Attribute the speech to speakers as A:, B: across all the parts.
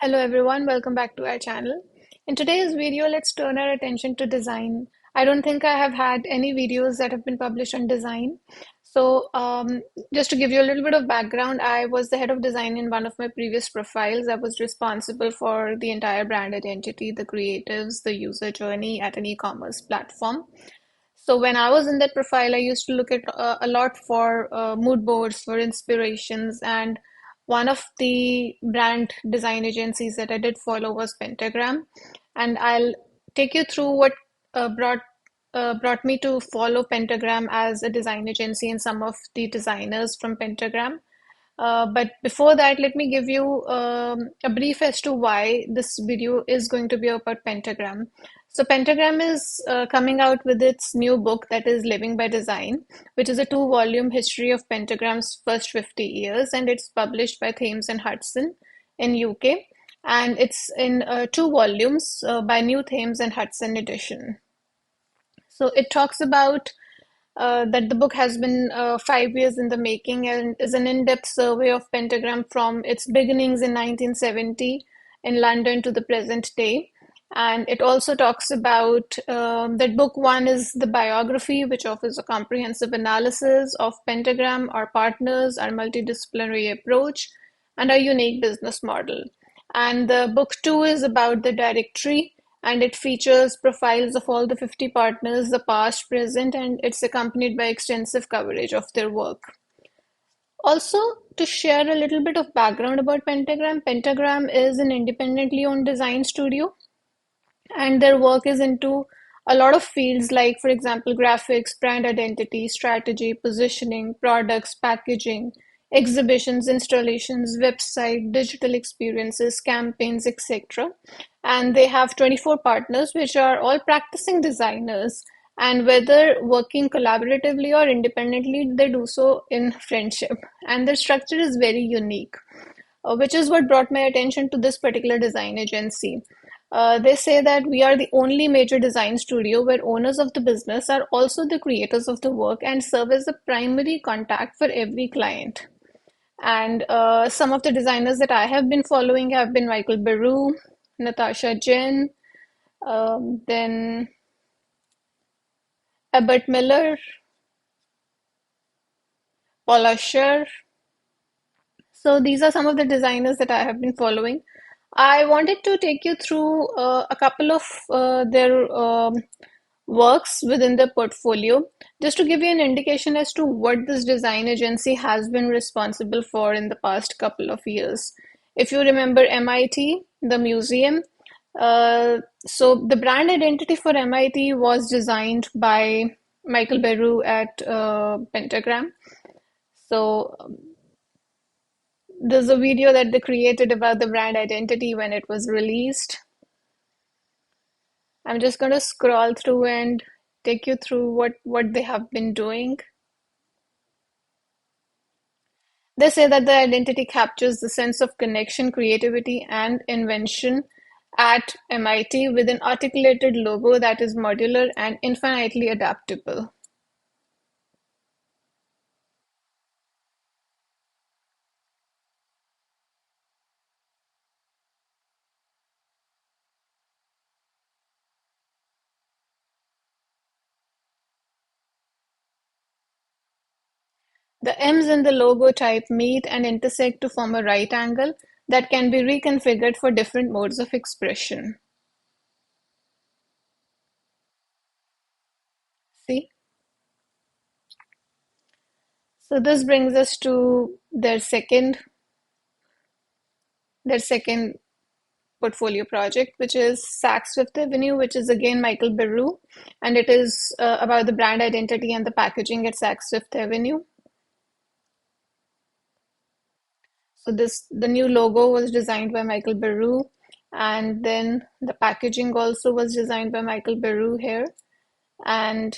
A: Hello everyone, welcome back to our channel. In today's video, let's turn our attention to design. I don't think I have had any videos that have been published on design. Just to give you a little bit of background, I was the head of design in one of my previous profiles. I was responsible for the entire brand identity, the creatives, the user journey at an e-commerce platform. So when I was in that profile, I used to look at a lot for mood boards, for inspirations, and one of the brand design agencies that I did follow was Pentagram. And I'll take you through what brought me to follow Pentagram as a design agency and some of the designers from Pentagram. But before that, let me give you a brief as to why this video is going to be about Pentagram. So Pentagram is coming out with its new book that is Living by Design, which is a two-volume history of Pentagram's first 50 years, and it's published by Thames and Hudson in UK, and it's in two volumes by New Thames and Hudson edition. So it talks about that the book has been 5 years in the making and is an in-depth survey of Pentagram from its beginnings in 1970 in London to the present day. And it also talks about that book one is the biography, which offers a comprehensive analysis of Pentagram, our partners, our multidisciplinary approach, and our unique business model. And the book two is about the directory, and it features profiles of all the 50 partners, the past, present, and it's accompanied by extensive coverage of their work. Also, to share a little bit of background about Pentagram, Pentagram is an independently owned design studio, and their work is into a lot of fields like, for example, graphics, brand identity, strategy, positioning, products, packaging, exhibitions, installations, website, digital experiences, campaigns, etc. And they have 24 partners, which are all practicing designers. And whether working collaboratively or independently, they do so in friendship. And their structure is very unique, which is what brought my attention to this particular design agency. They say that we are the only major design studio where owners of the business are also the creators of the work and serve as the primary contact for every client. And some of the designers that I have been following have been Michael Beru, Natasha Jen, then Albert Miller, Paula Scher. So these are some of the designers that I have been following. I wanted to take you through a couple of their works within their portfolio, just to give you an indication as to what this design agency has been responsible for in the past couple of years. If you remember MIT, the museum, so the brand identity for MIT was designed by Michael Beru at Pentagram. So there's a video that they created about the brand identity when it was released. I'm just going to scroll through and take you through what they have been doing. They say that the identity captures the sense of connection, creativity, and invention at MIT with an articulated logo that is modular and infinitely adaptable. The M's in the logo type meet and intersect to form a right angle that can be reconfigured for different modes of expression. See? So this brings us to their second portfolio project, which is Saks Fifth Avenue, which is again Michael Beru, and it is about the brand identity and the packaging at Saks Fifth Avenue. So the new logo was designed by Michael Beru, and then the packaging also was designed by Michael Beru here. And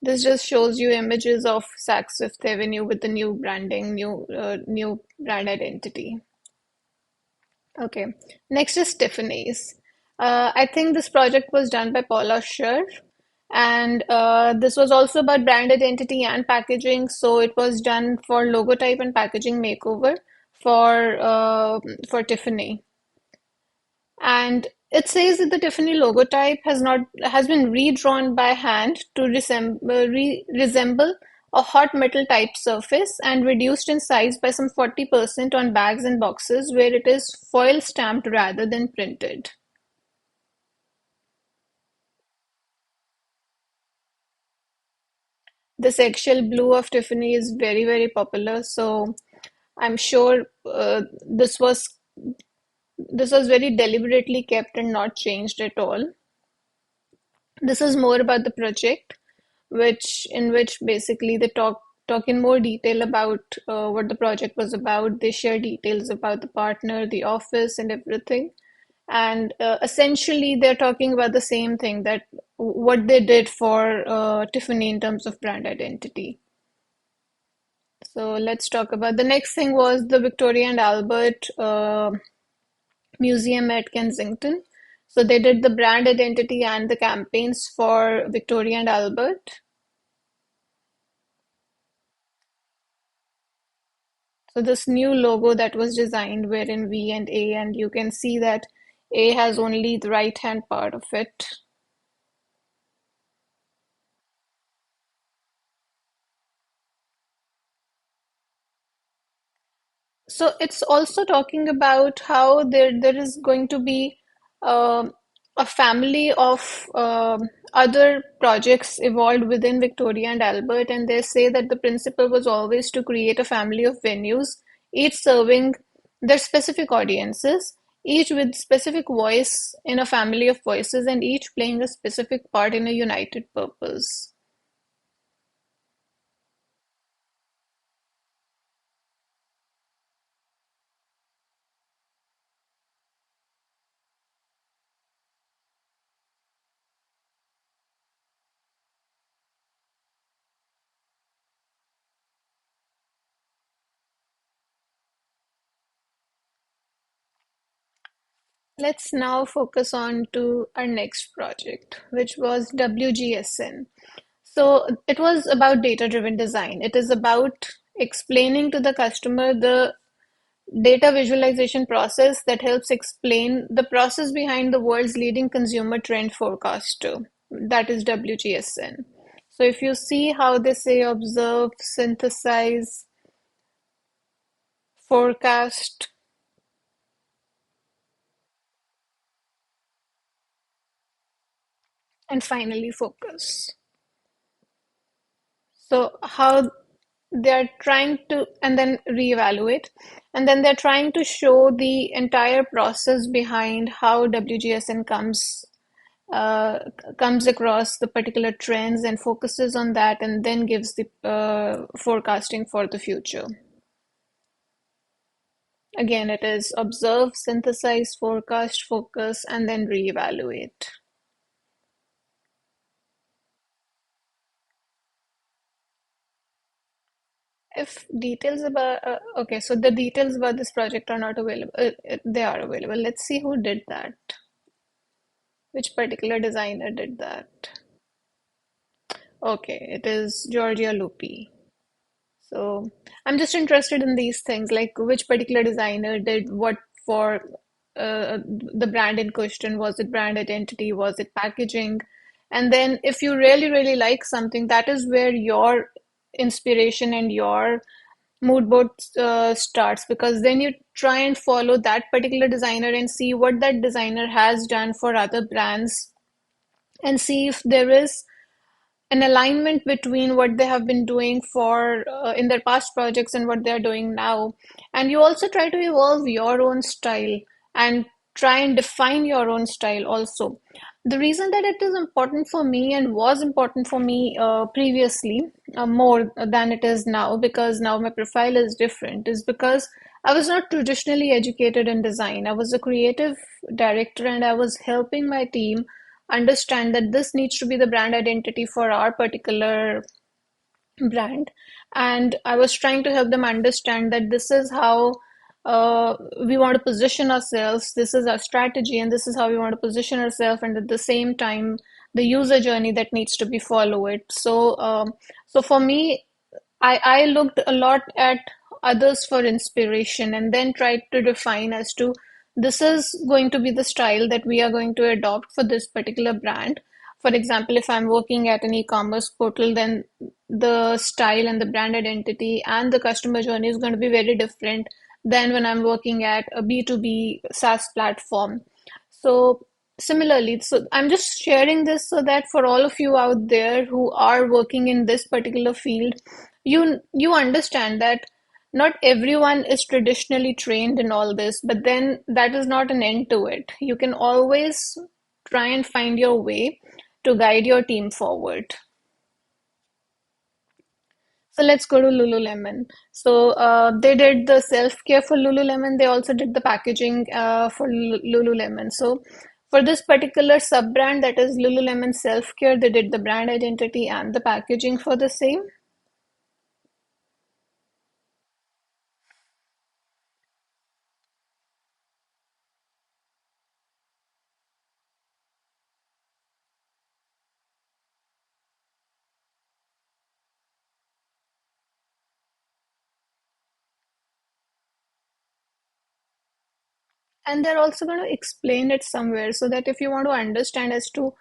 A: this just shows you images of Saks Fifth Avenue with the new branding, new brand identity. Okay, next is Tiffany's. I think this project was done by Paula Scher, and this was also about brand identity and packaging. So it was done for logotype and packaging makeover for Tiffany. And it says that the Tiffany logotype has been redrawn by hand to resemble a hot metal type surface and reduced in size by some 40% on bags and boxes where it is foil stamped rather than printed. This eggshell blue of Tiffany is very, very popular, so I'm sure this was very deliberately kept and not changed at all. This is more about the project, which basically they talk in more detail about what the project was about. They share details about the partner, the office, and everything. And essentially, they're talking about the same thing, that what they did for Tiffany in terms of brand identity. So let's talk about the next thing was the Victoria and Albert Museum at Kensington. So they did the brand identity and the campaigns for Victoria and Albert. So this new logo that was designed wherein V and A, and you can see that A has only the right hand part of it. So it's also talking about how there is going to be um a family of other projects evolved within Victoria and Albert, and they say that the principle was always to create a family of venues, each serving their specific audiences, each with specific voice in a family of voices, and each playing a specific part in a united purpose. Let's now focus on to our next project, which was WGSN. So it was about data-driven design. It is about explaining to the customer the data visualization process that helps explain the process behind the world's leading consumer trend forecaster. That is WGSN. So if you see how they say observe, synthesize, forecast, and finally focus. So how they're trying to, and then reevaluate, and then they're trying to show the entire process behind how WGSN uh, comes across the particular trends and focuses on that, and then gives the forecasting for the future. Again, it is observe, synthesize, forecast, focus, and then reevaluate. If details about, okay, so the details about this project are not available. They are available. Let's see who did that. Which particular designer did that? Okay, it is Giorgia Lupi. So I'm just interested in these things, like which particular designer did what for the brand in question. Was it brand identity? Was it packaging? And then if you really, really like something, that is where your inspiration and your mood board starts, because then you try and follow that particular designer and see what that designer has done for other brands and see if there is an alignment between what they have been doing for in their past projects and what they're doing now. And you also try to evolve your own style and try and define your own style also. The reason that it is important for me and was important for me previously, more than it is now, because now my profile is different, is because I was not traditionally educated in design. I was a creative director and I was helping my team understand that this needs to be the brand identity for our particular brand. And I was trying to help them understand that this is how we want to position ourselves, this is our strategy, and this is how we want to position ourselves, and at the same time, the user journey that needs to be followed. So for me, I looked a lot at others for inspiration and then tried to define as to this is going to be the style that we are going to adopt for this particular brand. For example, if I'm working at an e-commerce portal, then the style and the brand identity and the customer journey is going to be very different than when I'm working at a B2B SaaS platform. So similarly, so I'm just sharing this so that for all of you out there who are working in this particular field, you understand that not everyone is traditionally trained in all this, but then that is not an end to it. You can always try and find your way to guide your team forward. So let's go to Lululemon. So they did the self-care for Lululemon. They also did the packaging for Lululemon. So for this particular sub-brand that is Lululemon Self-Care, they did the brand identity and the packaging for the same. And they're also going to explain it somewhere so that if you want to understand as to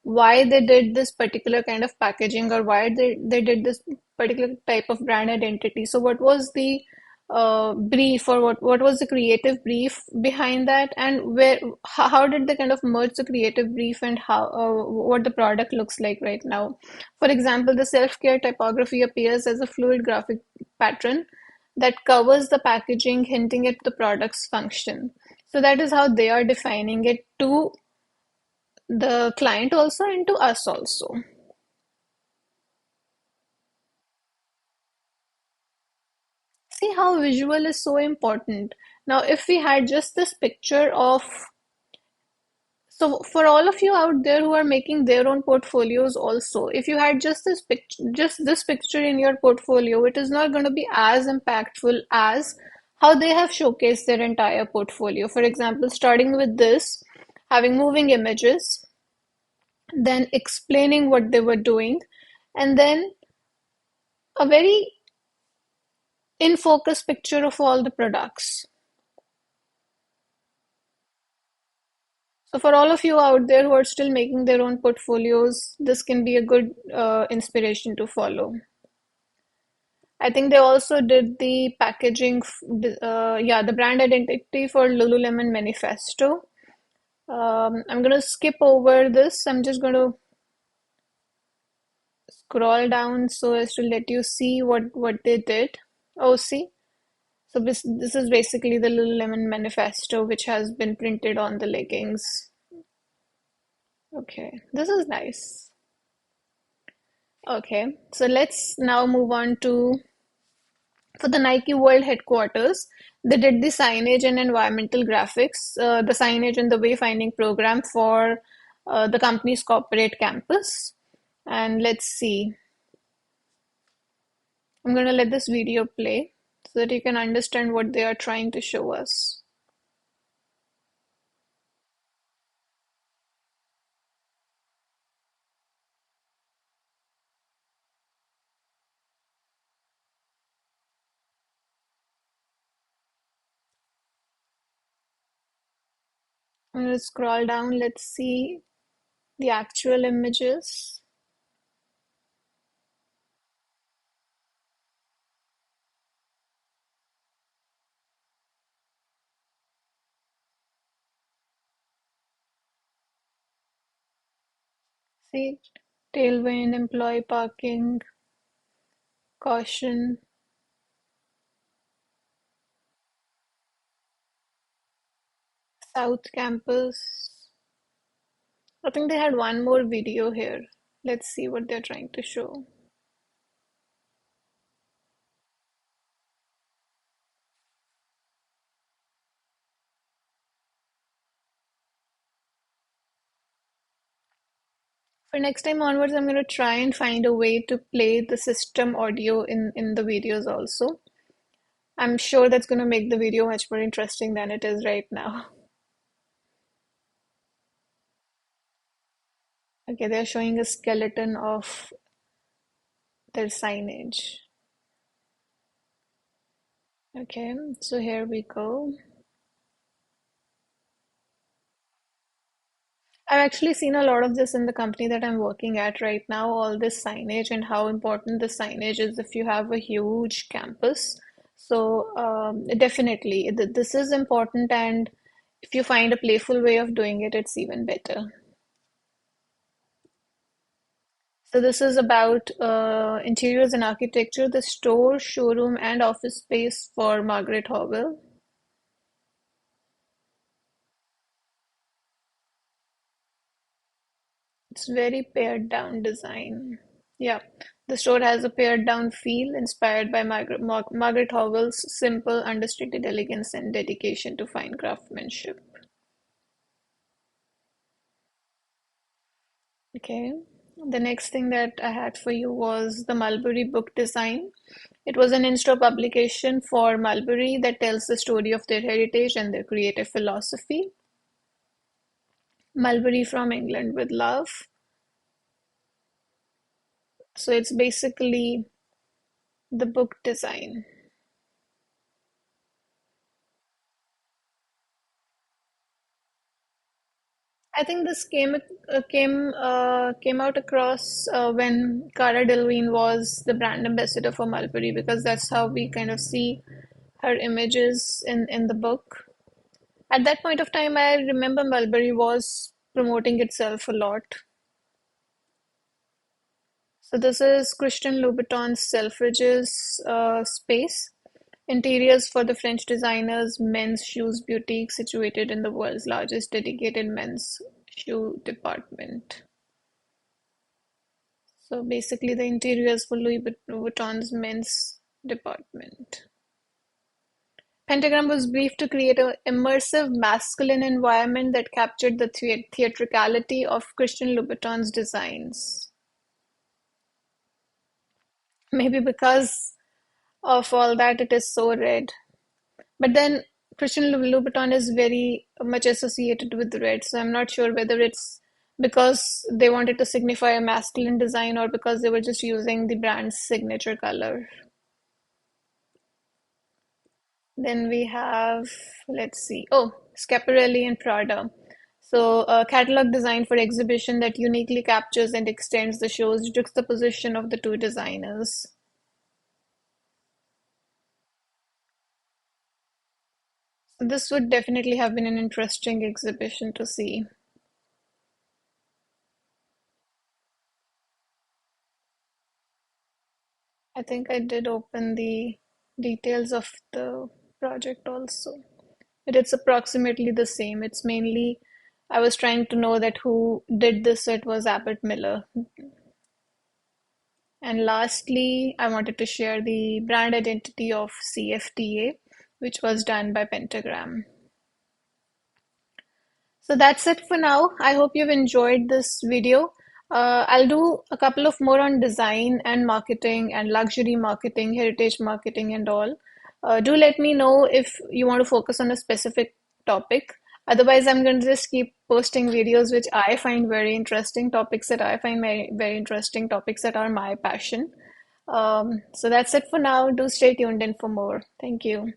A: why they did this particular kind of packaging or why they did this particular type of brand identity. So what was the brief, or what was the creative brief behind that, and how did they kind of merge the creative brief and how what the product looks like right now. For example, the self-care typography appears as a fluid graphic pattern that covers the packaging, hinting at the product's function. So that is how they are defining it to the client also and to us also. See how visual is so important. Now, if we had just this picture of, so for all of you out there who are making their own portfolios also, if you had just this picture in your portfolio, it is not going to be as impactful as how they have showcased their entire portfolio. For example, starting with this, having moving images, then explaining what they were doing, and then a very in focus picture of all the products. So, for all of you out there who are still making their own portfolios, this can be a good inspiration to follow. I think they also did the packaging, yeah, the brand identity for Lululemon Manifesto. I'm going to skip over this. I'm just going to scroll down so as to let you see what they did. Oh, see. So this is basically the Lululemon manifesto, which has been printed on the leggings. Okay, this is nice. Okay, so let's now move on to for the Nike World headquarters. They did the signage and environmental graphics, the signage and the wayfinding program for the company's corporate campus. And let's see. I'm going to let this video play so that you can understand what they are trying to show us. I'm going to scroll down. Let's see the actual images. See, tailwind, employee parking, caution, South Campus. I think they had one more video here. Let's see what they're trying to show. For next time onwards, I'm going to try and find a way to play the system audio in the videos also. I'm sure that's going to make the video much more interesting than it is right now. Okay, they're showing a skeleton of their signage. Okay, so here we go. I've actually seen a lot of this in the company that I'm working at right now, all this signage and how important the signage is if you have a huge campus. So, definitely, this is important, and if you find a playful way of doing it, it's even better. So, this is about interiors and architecture, the store, showroom, and office space for Margaret Howell. It's very pared down design. Yeah, the store has a pared down feel inspired by Margaret Howell's simple, understated elegance and dedication to fine craftsmanship. Okay, the next thing that I had for you was the Mulberry book design. It was an in-store publication for Mulberry that tells the story of their heritage and their creative philosophy. Mulberry from England with love. So it's basically the book design. I think this came out across when Cara Delevingne was the brand ambassador for Mulberry, because that's how we kind of see her images in the book. At that point of time, I remember Mulberry was promoting itself a lot. So this is Christian Louboutin's Selfridges space. Interiors for the French designer's men's shoes boutique situated in the world's largest dedicated men's shoe department. So basically, the interiors for Louis Vuitton's men's department. Pentagram was briefed to create an immersive masculine environment that captured the theatricality of Christian Louboutin's designs. Maybe because of all that, it is so red. But then Christian Louboutin is very much associated with red, so I'm not sure whether it's because they wanted to signify a masculine design or because they were just using the brand's signature color. Then we have, let's see, oh, Schiaparelli and Prada. So, a catalog design for exhibition that uniquely captures and extends the show's juxtaposition of the two designers. So this would definitely have been an interesting exhibition to see. I think I did open the details of the project also. But it's approximately the same. It's mainly, I was trying to know that who did this, it was Abbott Miller. And lastly, I wanted to share the brand identity of CFTA, which was done by Pentagram. So that's it for now. I hope you've enjoyed this video. I'll do a couple of more on design and marketing and luxury marketing, heritage marketing, and all. Do let me know if you want to focus on a specific topic. Otherwise, I'm going to just keep posting videos which I find very interesting, topics that I find very interesting, topics that are my passion. So that's it for now. Do stay tuned in for more. Thank you.